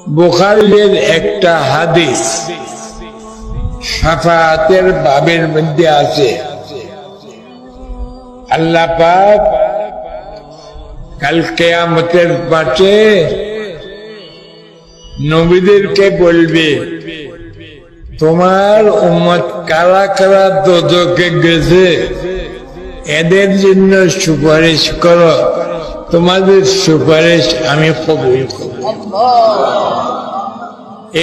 বুখারীর একটা হাদিস শাফাআতের বাবের মধ্যে আছে। আল্লাহ পাক কাল কিয়ামতের মাঠে নবীদেরকে বলবে, তোমার উম্মত কারা কারা দোজখে গেছে এদের জন্য সুপারিশ করো, তোমাদের সুপারিশ আমি কবুল করব।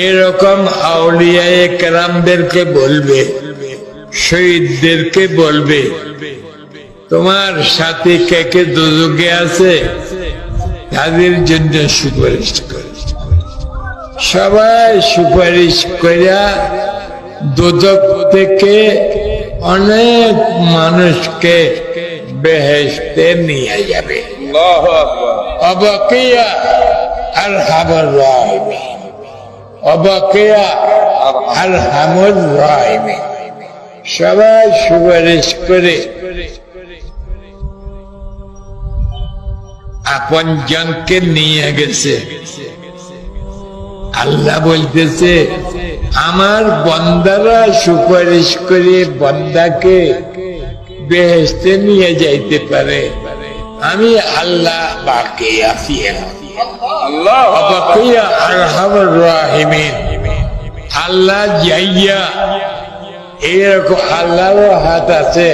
এরকম আউলিয়ায়ে কেরামদেরকে বলবে, শহীদদেরকে বলবে, তোমার সাথে কে কে দোজখে আছে তাদের জন্য সুপারিশ করে। সবাই সুপারিশ করিয়া দোজখ থেকে অনেক মানুষকে বেহেশতে নিয়ে যাবে। অবাকিয়া আরহামুর রাহিমিন, অবাকিয়া আরহামুর রাহিমিন। সবাই সুপারিশ করে আপন জনকে নিয়ে গেছে। আল্লাহ বলতেছে, আমার বান্দারা সুপারিশ করে বান্দাকে বেহেশতে নিয়ে যাইতে পারে, আমি আল্লাহ বাকি আছি। বাকিয়া আরহামুর রাহিমিন। আল্লাহ যাইয়া এরকম আল্লাহরও হাত আছে,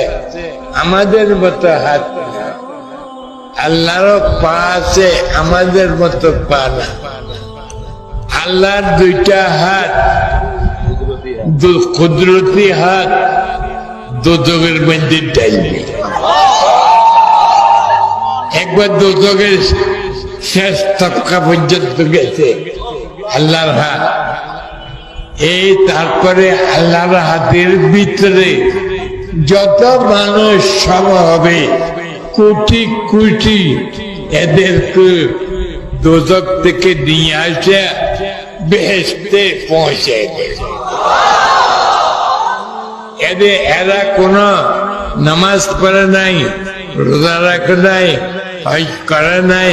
আমাদের মতো হাত না। আল্লাহরও পা আছে, আমাদের মতো পা না। আল্লাহর দুইটা হাত, কুদরতি হাত, দোজখের মধ্যে ডাইবে। একবার দোজখের শেষ তবকা পর্যন্ত গেছে আল্লাহর হাত। এই তারপরে আল্লাহর হাতের ভিতরে যত মানুষ সব হবে, কোটি কোটি, এদেরকে দোজখ থেকে নিয়ে আসে বেহেশতে পৌঁছে দেবে। এরা কোন নামাজ পড়ে নাই, রোজা রাখে নাই, হজ করে নাই,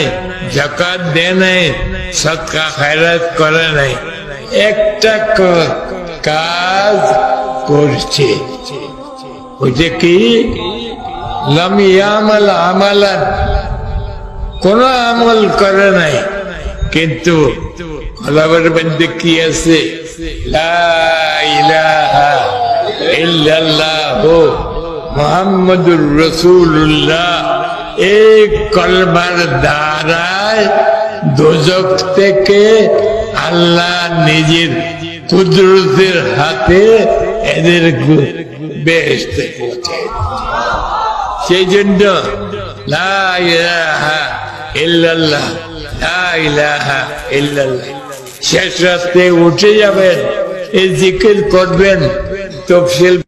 যাকাত দেয় নাই, সদকা খায়রাত করে নাই, একটা কাজ করছে। ওইটা কি? লাম ইয়ামাল আমালান, কোন আমল করে নাই, কিন্তু কলবের মধ্যে কি আছে? লা ইলাহা ইল্লাল্লাহু মুহাম্মাদুর রাসূলুল্লাহ। এই কলমার দ্বারায় দোজখ থেকে আল্লাহ নিজের কুদরতের হাতে এদের বেহেশতে পৌঁছায়। সেই জন্য লা ইলাহা ইল্লাল্লাহ, লা ইলাহা ইল্লাল্লাহ। শেষ রাতে উঠে যাবেন, এই জিকির করবেন, তফসিল